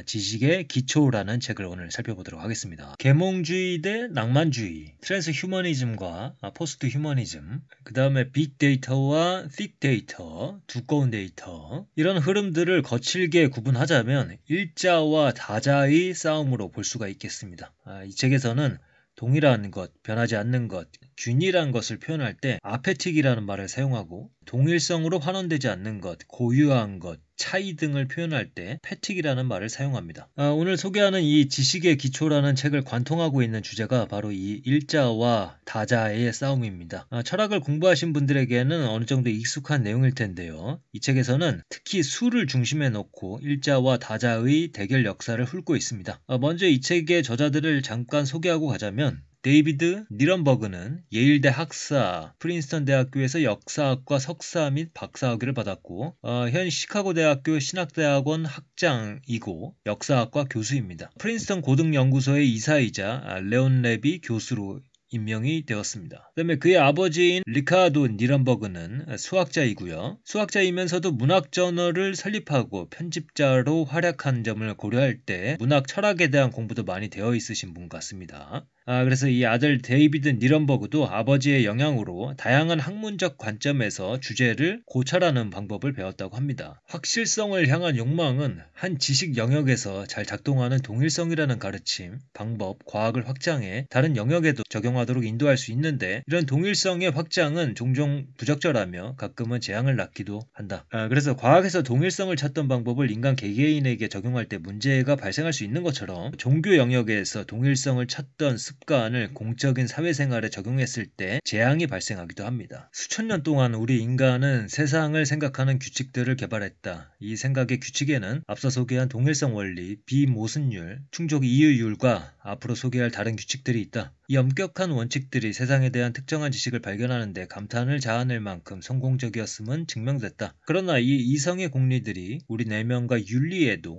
지식의 기초라는 책을 오늘 살펴보도록 하겠습니다. 계몽주의 대 낭만주의, 트랜스 휴머니즘과 포스트 휴머니즘, 그 다음에 빅데이터와 틱데이터, 두꺼운 데이터, 이런 흐름들을 거칠게 구분하자면 일자와 다자의 싸움으로 볼 수가 있겠습니다. 이 책에서는 동일한 것, 변하지 않는 것, 균일한 것을 표현할 때 아페틱이라는 말을 사용하고, 동일성으로 환원되지 않는 것, 고유한 것, 차이 등을 표현할 때 패틱이라는 말을 사용합니다. 오늘 소개하는 이 지식의 기초라는 책을 관통하고 있는 주제가 바로 이 일자와 다자의 싸움입니다. 철학을 공부하신 분들에게는 어느 정도 익숙한 내용일 텐데요. 이 책에서는 특히 수를 중심에 놓고 일자와 다자의 대결 역사를 훑고 있습니다. 먼저 이 책의 저자들을 잠깐 소개하고 가자면, 데이비드 니런버그는 예일대 학사, 프린스턴 대학교에서 역사학과 석사 및 박사학위를 받았고, 현 시카고 대학교 신학대학원 학장이고 역사학과 교수입니다. 프린스턴 고등연구소의 이사이자 레온 레비 교수로 임명이 되었습니다. 그 다음에 그의 아버지인 리카도 니런버그는 수학자이고요. 수학자이면서도 문학 저널을 설립하고 편집자로 활약한 점을 고려할 때 문학 철학에 대한 공부도 많이 되어 있으신 분 같습니다. 그래서 이 아들 데이비드 니런버그도 아버지의 영향으로 다양한 학문적 관점에서 주제를 고찰하는 방법을 배웠다고 합니다. 확실성을 향한 욕망은 한 지식 영역에서 잘 작동하는 동일성이라는 가르침, 방법, 과학을 확장해 다른 영역에도 적용하도록 인도할 수 있는데, 이런 동일성의 확장은 종종 부적절하며 가끔은 재앙을 낳기도 한다. 그래서 과학에서 동일성을 찾던 방법을 인간 개개인에게 적용할 때 문제가 발생할 수 있는 것처럼, 종교 영역에서 동일성을 찾던 습관을 공적인 사회생활에 적용했을 때 재앙이 발생하기도 합니다. 수천 년 동안 우리 인간은 세상을 생각하는 규칙들을 개발했다. 이 생각의 규칙에는 앞서 소개한 동일성 원리, 비모순율, 충족 이유율과 앞으로 소개할 다른 규칙들이 있다. 이 엄격한 원칙들이 세상에 대한 특정한 지식을 발견하는 데 감탄을 자아낼 만큼 성공적이었음은 증명됐다. 그러나 이 이성의 공리들이 우리 내면과 윤리에도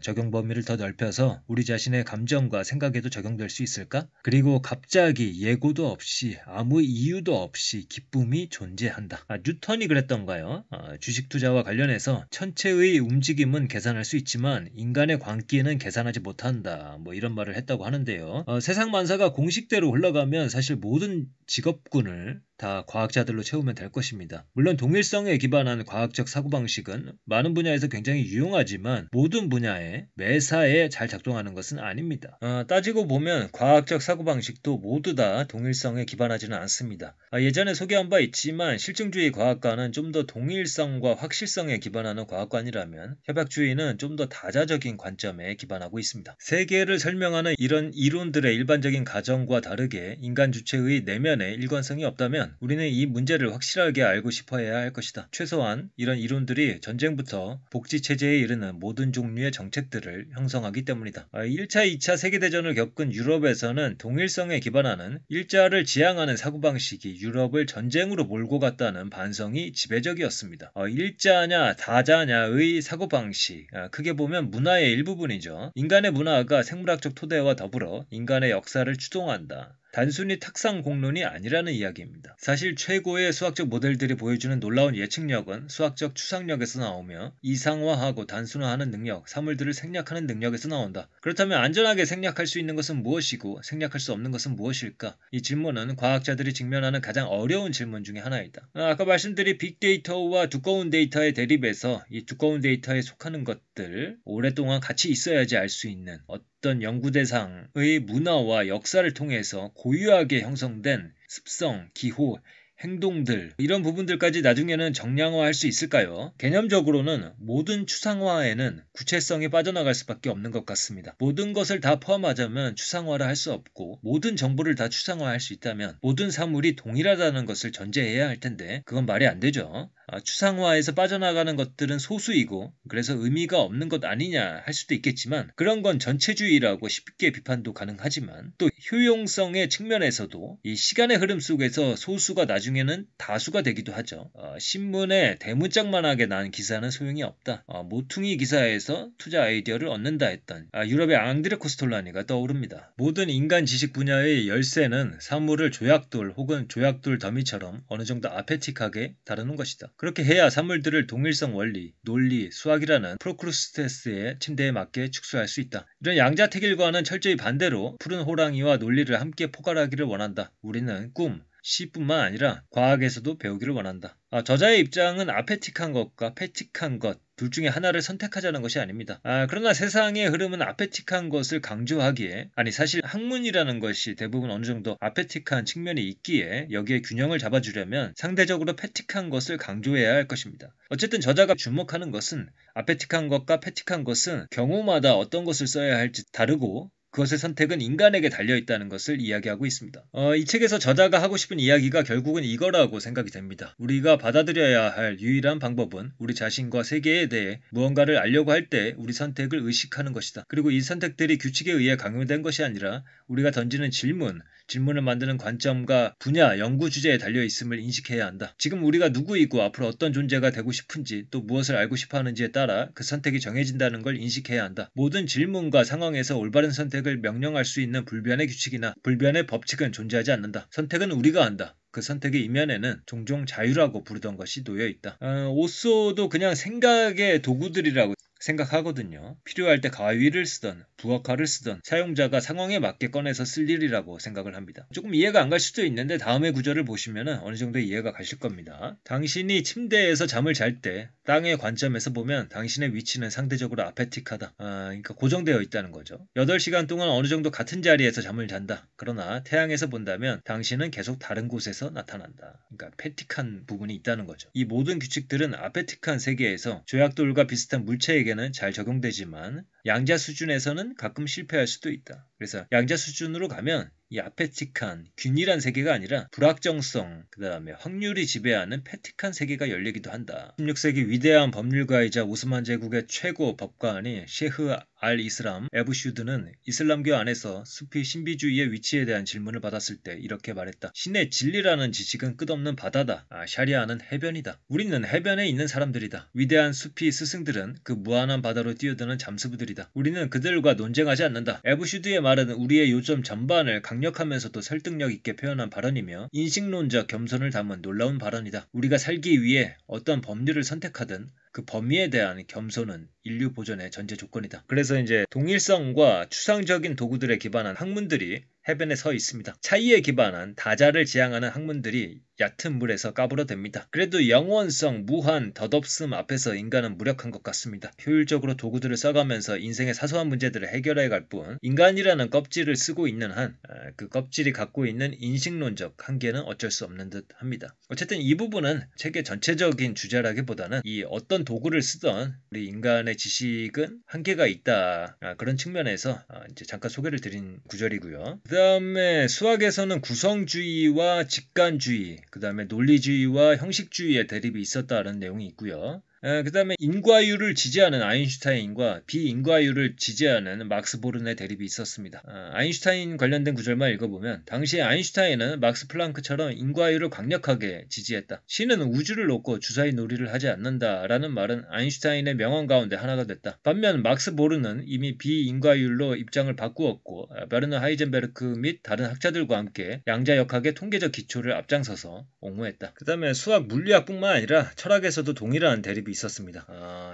적용 범위를 더 넓혀서 우리 자신의 감정과 생각에도 적용될 수 있을까? 그리고 갑자기 예고도 없이 아무 이유도 없이 기쁨이 존재한다. 뉴턴이 그랬던가요? 주식 투자와 관련해서 천체의 움직임은 계산할 수 있지만 인간의 광기는 계산하지 못한다. 뭐 이런 말을 했다고 하는데요. 세상 만사가 공식대로 흘러가면 사실 모든 직업군을 다 과학자들로 채우면 될 것입니다. 물론 동일성에 기반한 과학적 사고방식은 많은 분야에서 굉장히 유용하지만 모든 분야에 매사에 잘 작동하는 것은 아닙니다. 따지고 보면 과학적 사고방식도 모두 다 동일성에 기반하지는 않습니다. 예전에 소개한 바 있지만 실증주의 과학과는 좀 더 동일성과 확실성에 기반하는 과학관이라면, 협약주의는 좀 더 다자적인 관점에 기반하고 있습니다. 세계를 설명하는 이런 이론들의 일반적인 가정과 다르게 인간 주체의 내면에 일관성이 없다면 우리는 이 문제를 확실하게 알고 싶어야 할 것이다. 최소한 이런 이론들이 전쟁부터 복지체제에 이르는 모든 종류의 정책들을 형성하기 때문이다. 1차, 2차 세계대전을 겪은 유럽에서는 동일성에 기반하는 일자를 지향하는 사고방식이 유럽을 전쟁으로 몰고 갔다는 반성이 지배적이었습니다. 일자냐 다자냐의 사고방식, 크게 보면 문화의 일부분이죠. 인간의 문화가 생물학적 토대와 더불어 인간의 역사를 추동한다. 단순히 탁상 공론이 아니라는 이야기입니다. 사실 최고의 수학적 모델들이 보여주는 놀라운 예측력은 수학적 추상력에서 나오며, 이상화하고 단순화하는 능력, 사물들을 생략하는 능력에서 나온다. 그렇다면 안전하게 생략할 수 있는 것은 무엇이고 생략할 수 없는 것은 무엇일까? 이 질문은 과학자들이 직면하는 가장 어려운 질문 중에 하나이다. 아까 말씀드린 빅데이터와 두꺼운 데이터의 대립에서 이 두꺼운 데이터에 속하는 것들, 오랫동안 같이 있어야지 알 수 있는 어떤 연구 대상의 문화와 역사를 통해서 고유하게 형성된 습성, 기호, 행동들, 이런 부분들까지 나중에는 정량화할 수 있을까요? 개념적으로는 모든 추상화에는 구체성이 빠져나갈 수밖에 없는 것 같습니다. 모든 것을 다 포함하자면 추상화를 할 수 없고, 모든 정보를 다 추상화할 수 있다면 모든 사물이 동일하다는 것을 전제해야 할 텐데 그건 말이 안 되죠. 추상화에서 빠져나가는 것들은 소수이고 그래서 의미가 없는 것 아니냐 할 수도 있겠지만, 그런 건 전체주의라고 쉽게 비판도 가능하지만, 또 효용성의 측면에서도 이 시간의 흐름 속에서 소수가 나중에는 다수가 되기도 하죠. 신문에 대문짝만하게 난 기사는 소용이 없다. 모퉁이 기사에서 투자 아이디어를 얻는다 했던 유럽의 앙드레 코스톨라니가 떠오릅니다. 모든 인간 지식 분야의 열쇠는 사물을 조약돌 혹은 조약돌 더미처럼 어느 정도 아페틱하게 다루는 것이다. 그렇게 해야 사물들을 동일성 원리, 논리, 수학이라는 프로크루스테스의 침대에 맞게 축소할 수 있다. 이런 양자택일과는 철저히 반대로 푸른 호랑이와 논리를 함께 포괄하기를 원한다. 우리는 꿈, 시뿐만 아니라 과학에서도 배우기를 원한다. 저자의 입장은 아페틱한 것과 패틱한 것 둘 중에 하나를 선택하자는 것이 아닙니다. 그러나 세상의 흐름은 아페틱한 것을 강조하기에 사실 학문이라는 것이 대부분 어느 정도 아페틱한 측면이 있기에 여기에 균형을 잡아주려면 상대적으로 패틱한 것을 강조해야 할 것입니다. 어쨌든 저자가 주목하는 것은 아페틱한 것과 패틱한 것은 경우마다 어떤 것을 써야 할지 다르고 그것의 선택은 인간에게 달려있다는 것을 이야기하고 있습니다. 이 책에서 저자가 하고 싶은 이야기가 결국은 이거라고 생각이 됩니다. 우리가 받아들여야 할 유일한 방법은 우리 자신과 세계에 대해 무언가를 알려고 할 때 우리 선택을 의식하는 것이다. 그리고 이 선택들이 규칙에 의해 강요된 것이 아니라 우리가 던지는 질문을 만드는 관점과 분야, 연구 주제에 달려있음을 인식해야 한다. 지금 우리가 누구이고 앞으로 어떤 존재가 되고 싶은지 또 무엇을 알고 싶어 하는지에 따라 그 선택이 정해진다는 걸 인식해야 한다. 모든 질문과 상황에서 올바른 선택을 명령할 수 있는 불변의 규칙이나 불변의 법칙은 존재하지 않는다. 선택은 우리가 한다. 그 선택의 이면에는 종종 자유라고 부르던 것이 놓여있다. 오쏘도 그냥 생각의 도구들이라고 생각하거든요. 필요할 때 가위를 쓰던 부엌칼을 쓰던 사용자가 상황에 맞게 꺼내서 쓸 일이라고 생각을 합니다. 조금 이해가 안 갈 수도 있는데 다음의 구절을 보시면 어느 정도 이해가 가실 겁니다. 당신이 침대에서 잠을 잘 때 땅의 관점에서 보면 당신의 위치는 상대적으로 아페틱하다. 그러니까 고정되어 있다는 거죠. 8시간 동안 어느 정도 같은 자리에서 잠을 잔다. 그러나 태양에서 본다면 당신은 계속 다른 곳에서 나타난다. 그러니까 패틱한 부분이 있다는 거죠. 이 모든 규칙들은 아페틱한 세계에서 조약돌과 비슷한 물체에게는 잘 적용되지만 양자 수준에서는 가끔 실패할 수도 있다. 그래서 양자 수준으로 가면 이 아페틱한 균일한 세계가 아니라 불확정성, 그 다음에 확률이 지배하는 패틱한 세계가 열리기도 한다. 16세기 위대한 법률가이자 오스만 제국의 최고 법관이 셰흐 알-이슬람 에부슈드는 이슬람교 안에서 수피 신비주의의 위치에 대한 질문을 받았을 때 이렇게 말했다. 신의 진리라는 지식은 끝없는 바다다. 샤리아는 해변이다. 우리는 해변에 있는 사람들이다. 위대한 수피 스승들은 그 무한한 바다로 뛰어드는 잠수부들이다. 우리는 그들과 논쟁하지 않는다. 에부슈드의 말은 우리의 요점 전반을 강력하면서도 설득력 있게 표현한 발언이며 인식론적 겸손을 담은 놀라운 발언이다. 우리가 살기 위해 어떤 법률을 선택하든 그 범위에 대한 겸손은 인류 보존의 전제 조건이다. 그래서 이제 동일성과 추상적인 도구들에 기반한 학문들이 해변에 서 있습니다. 차이에 기반한 다자를 지향하는 학문들이 얕은 물에서 까불어댑니다. 그래도 영원성, 무한, 덧없음 앞에서 인간은 무력한 것 같습니다. 효율적으로 도구들을 써가면서 인생의 사소한 문제들을 해결해 갈 뿐 인간이라는 껍질을 쓰고 있는 한 그 껍질이 갖고 있는 인식론적 한계는 어쩔 수 없는 듯 합니다. 어쨌든 이 부분은 책의 전체적인 주제라기보다는 이 어떤 도구를 쓰던 우리 인간의 지식은 한계가 있다. 그런 측면에서 이제 잠깐 소개를 드린 구절이고요. 그 다음에 수학에서는 구성주의와 직관주의, 그 다음에 논리주의와 형식주의의 대립이 있었다는 내용이 있고요. 그 다음에 인과율을 지지하는 아인슈타인과 비인과율을 지지하는 막스 보른의 대립이 있었습니다. 아인슈타인 관련된 구절만 읽어보면 당시 아인슈타인은 막스 플랑크처럼 인과율을 강력하게 지지했다. 신은 우주를 놓고 주사위 놀이를 하지 않는다라는 말은 아인슈타인의 명언 가운데 하나가 됐다. 반면 막스 보른은 이미 비인과율로 입장을 바꾸었고 베르너 하이젠베르크 및 다른 학자들과 함께 양자역학의 통계적 기초를 앞장서서 옹호했다. 그 다음에 수학 물리학뿐만 아니라 철학에서도 동일한 대립이 있었습니다.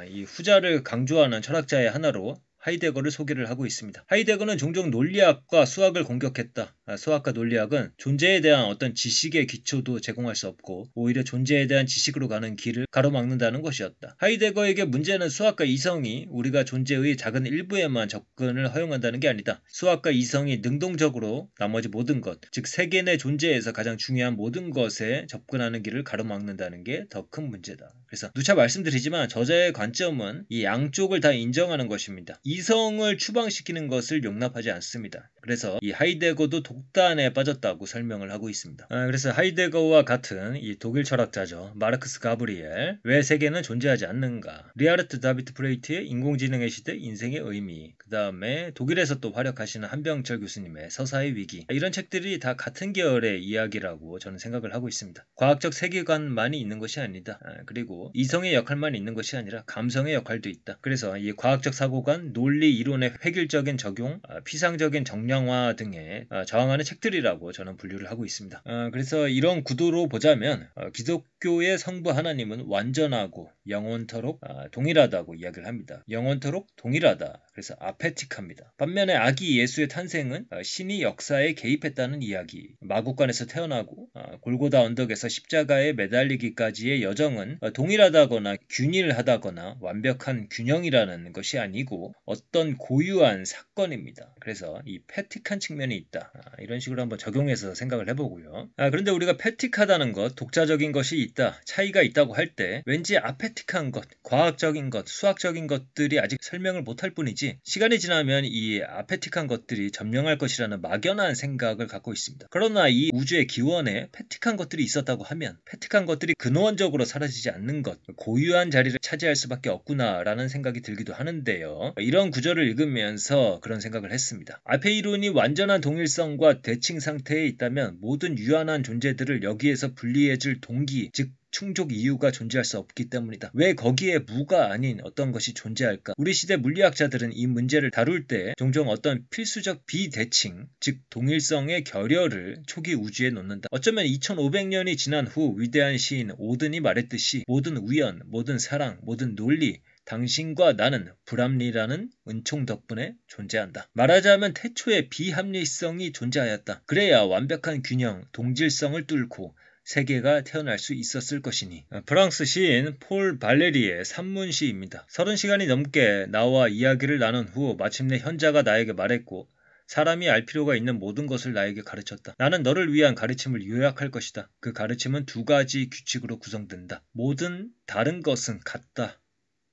이 후자를 강조하는 철학자의 하나로 하이데거를 소개를 하고 있습니다. 하이데거는 종종 논리학과 수학을 공격했다. 수학과 논리학은 존재에 대한 어떤 지식의 기초도 제공할 수 없고 오히려 존재에 대한 지식으로 가는 길을 가로막는다는 것이었다. 하이데거에게 문제는 수학과 이성이 우리가 존재의 작은 일부에만 접근을 허용한다는 게 아니다. 수학과 이성이 능동적으로 나머지 모든 것, 즉 세계 내 존재에서 가장 중요한 모든 것에 접근하는 길을 가로막는다는 게 더 큰 문제다. 그래서 누차 말씀드리지만 저자의 관점은 이 양쪽을 다 인정하는 것입니다. 이성을 추방시키는 것을 용납하지 않습니다. 그래서 이 하이데거도 독단에 빠졌다고 설명을 하고 있습니다. 그래서 하이데거와 같은 이 독일 철학자죠. 마르크스 가브리엘, 왜 세계는 존재하지 않는가, 리하르트 다비트 프레이트의 인공지능의 시대 인생의 의미, 그 다음에 독일에서 또 활약하시는 한병철 교수님의 서사의 위기, 이런 책들이 다 같은 계열의 이야기라고 저는 생각을 하고 있습니다. 과학적 세계관만이 있는 것이 아니다. 그리고 이성의 역할만 있는 것이 아니라 감성의 역할도 있다. 그래서 이 과학적 사고관, 논리 이론의 획일적인 적용, 피상적인 정량화 등에 저항하는 책들이라고 저는 분류를 하고 있습니다. 그래서 이런 구도로 보자면 기독교의 성부 하나님은 완전하고 영원토록 동일하다고 이야기를 합니다. 영원토록 동일하다. 그래서 아페틱합니다. 반면에 아기 예수의 탄생은 신이 역사에 개입했다는 이야기, 마국간에서 태어나고 골고다 언덕에서 십자가에 매달리기까지의 여정은 동일하다거나 균일하다거나 완벽한 균형이라는 것이 아니고 어떤 고유한 사건입니다. 그래서 이 패틱한 측면이 있다. 이런 식으로 한번 적용해서 생각을 해보고요. 그런데 우리가 패틱하다는 것, 독자적인 것이 있다, 차이가 있다고 할 때 왠지 아패틱한 것, 과학적인 것, 수학적인 것들이 아직 설명을 못할 뿐이지 시간이 지나면 이 아패틱한 것들이 점령할 것이라는 막연한 생각을 갖고 있습니다. 그러나 이 우주의 기원에 패틱한 것들이 있었다고 하면 패틱한 것들이 근원적으로 사라지지 않는 것, 고유한 자리를 차지할 수밖에 없구나라는 생각이 들기도 하는데요. 이런 구절을 읽으면서 그런 생각을 했습니다. 아페 이론이 완전한 동일성과 대칭 상태에 있다면 모든 유한한 존재들을 여기에서 분리해줄 동기, 즉 충족 이유가 존재할 수 없기 때문이다. 왜 거기에 무가 아닌 어떤 것이 존재할까? 우리 시대 물리학자들은 이 문제를 다룰 때 종종 어떤 필수적 비대칭, 즉 동일성의 결여를 초기 우주에 놓는다. 어쩌면 2500년이 지난 후 위대한 시인 오든이 말했듯이 모든 우연, 모든 사랑, 모든 논리, 당신과 나는 불합리라는 은총 덕분에 존재한다. 말하자면 태초에 비합리성이 존재하였다. 그래야 완벽한 균형, 동질성을 뚫고 세계가 태어날 수 있었을 것이니. 프랑스 시인 폴 발레리의 산문시입니다. 30시간이 넘게 나와 이야기를 나눈 후 마침내 현자가 나에게 말했고 사람이 알 필요가 있는 모든 것을 나에게 가르쳤다. 나는 너를 위한 가르침을 요약할 것이다. 그 가르침은 두 가지 규칙으로 구성된다. 모든 다른 것은 같다.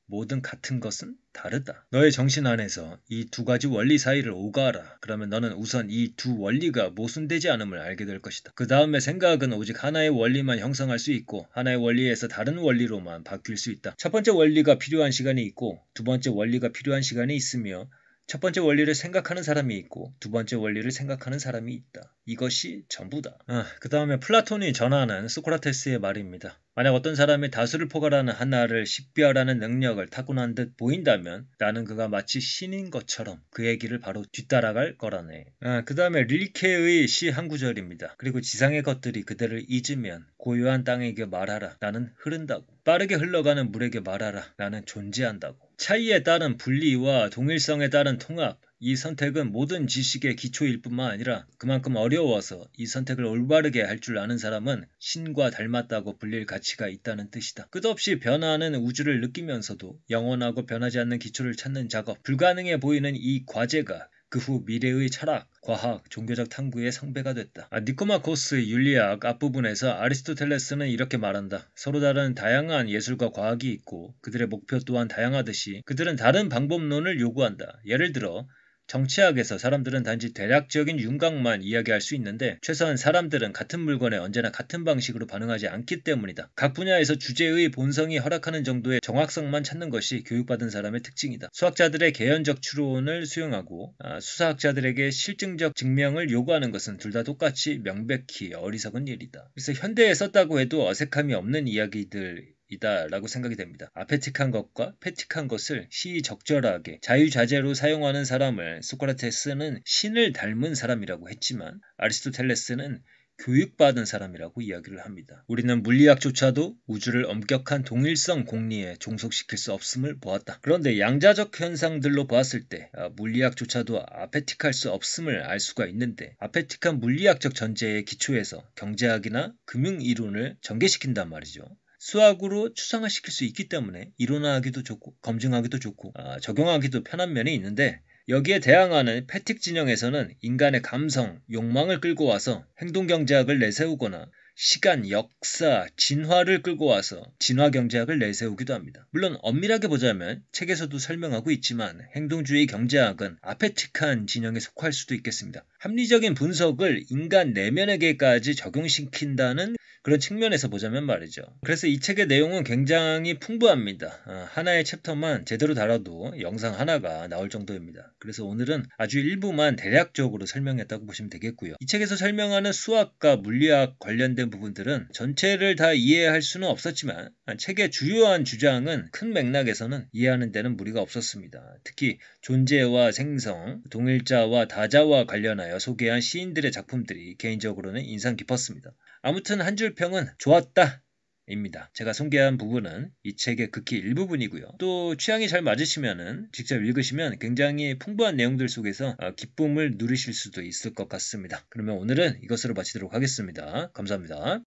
모든 같은 것은 다르다. 너의 정신 안에서 이 두 가지 원리 사이를 오가라. 그러면 너는 우선 이 두 원리가 모순되지 않음을 알게 될 것이다. 그 다음에 생각은 오직 하나의 원리만 형성할 수 있고 하나의 원리에서 다른 원리로만 바뀔 수 있다. 첫 번째 원리가 필요한 시간이 있고 두 번째 원리가 필요한 시간이 있으며 첫 번째 원리를 생각하는 사람이 있고 두 번째 원리를 생각하는 사람이 있다. 이것이 전부다. 그 다음에 플라톤이 전하는 소크라테스의 말입니다. 만약 어떤 사람이 다수를 포괄하는 하나를 식별하는 능력을 타고난 듯 보인다면 나는 그가 마치 신인 것처럼 그의 길을 바로 뒤따라갈 거라네. 그 다음에 릴케의 시 한 구절입니다. 그리고 지상의 것들이 그대를 잊으면 고요한 땅에게 말하라. 나는 흐른다고. 빠르게 흘러가는 물에게 말하라. 나는 존재한다고. 차이에 따른 분리와 동일성에 따른 통합, 이 선택은 모든 지식의 기초일 뿐만 아니라 그만큼 어려워서 이 선택을 올바르게 할 줄 아는 사람은 신과 닮았다고 불릴 가치가 있다는 뜻이다. 끝없이 변화하는 우주를 느끼면서도 영원하고 변하지 않는 기초를 찾는 작업, 불가능해 보이는 이 과제가 그 후 미래의 철학, 과학, 종교적 탐구의 성배가 됐다. 니코마코스 윤리학 앞부분에서 아리스토텔레스는 이렇게 말한다. 서로 다른 다양한 예술과 과학이 있고 그들의 목표 또한 다양하듯이 그들은 다른 방법론을 요구한다. 예를 들어 정치학에서 사람들은 단지 대략적인 윤곽만 이야기할 수 있는데 최소한 사람들은 같은 물건에 언제나 같은 방식으로 반응하지 않기 때문이다. 각 분야에서 주제의 본성이 허락하는 정도의 정확성만 찾는 것이 교육받은 사람의 특징이다. 수학자들의 개연적 추론을 수용하고 수사학자들에게 실증적 증명을 요구하는 것은 둘 다 똑같이 명백히 어리석은 일이다. 그래서 현대에 썼다고 해도 어색함이 없는 이야기들 이다라고 생각이 됩니다. 아페틱한 것과 패틱한 것을 시의적절하게 자유자재로 사용하는 사람을 소크라테스는 신을 닮은 사람이라고 했지만 아리스토텔레스는 교육받은 사람이라고 이야기를 합니다. 우리는 물리학조차도 우주를 엄격한 동일성 공리에 종속시킬 수 없음을 보았다. 그런데 양자적 현상들로 보았을 때 물리학조차도 아페틱할 수 없음을 알 수가 있는데 아페틱한 물리학적 전제의 기초에서 경제학이나 금융이론을 전개시킨단 말이죠. 수학으로 추상화시킬 수 있기 때문에 이론화하기도 좋고 검증하기도 좋고 적용하기도 편한 면이 있는데 여기에 대항하는 패틱 진영에서는 인간의 감성, 욕망을 끌고 와서 행동경제학을 내세우거나 시간, 역사, 진화를 끌고 와서 진화경제학을 내세우기도 합니다. 물론 엄밀하게 보자면 책에서도 설명하고 있지만 행동주의 경제학은 아페틱한 진영에 속할 수도 있겠습니다. 합리적인 분석을 인간 내면에게까지 적용시킨다는 그런 측면에서 보자면 말이죠. 그래서 이 책의 내용은 굉장히 풍부합니다. 하나의 챕터만 제대로 다뤄도 영상 하나가 나올 정도입니다. 그래서 오늘은 아주 일부만 대략적으로 설명했다고 보시면 되겠고요. 이 책에서 설명하는 수학과 물리학 관련된 부분들은 전체를 다 이해할 수는 없었지만 책의 주요한 주장은 큰 맥락에서는 이해하는 데는 무리가 없었습니다. 특히 존재와 생성, 동일자와 다자와 관련하여 소개한 시인들의 작품들이 개인적으로는 인상 깊었습니다. 아무튼 한 줄 평은 좋았다 입니다. 제가 소개한 부분은 이 책의 극히 일부분이고요. 또 취향이 잘 맞으시면은 직접 읽으시면 굉장히 풍부한 내용들 속에서 기쁨을 누리실 수도 있을 것 같습니다. 그러면 오늘은 이것으로 마치도록 하겠습니다. 감사합니다.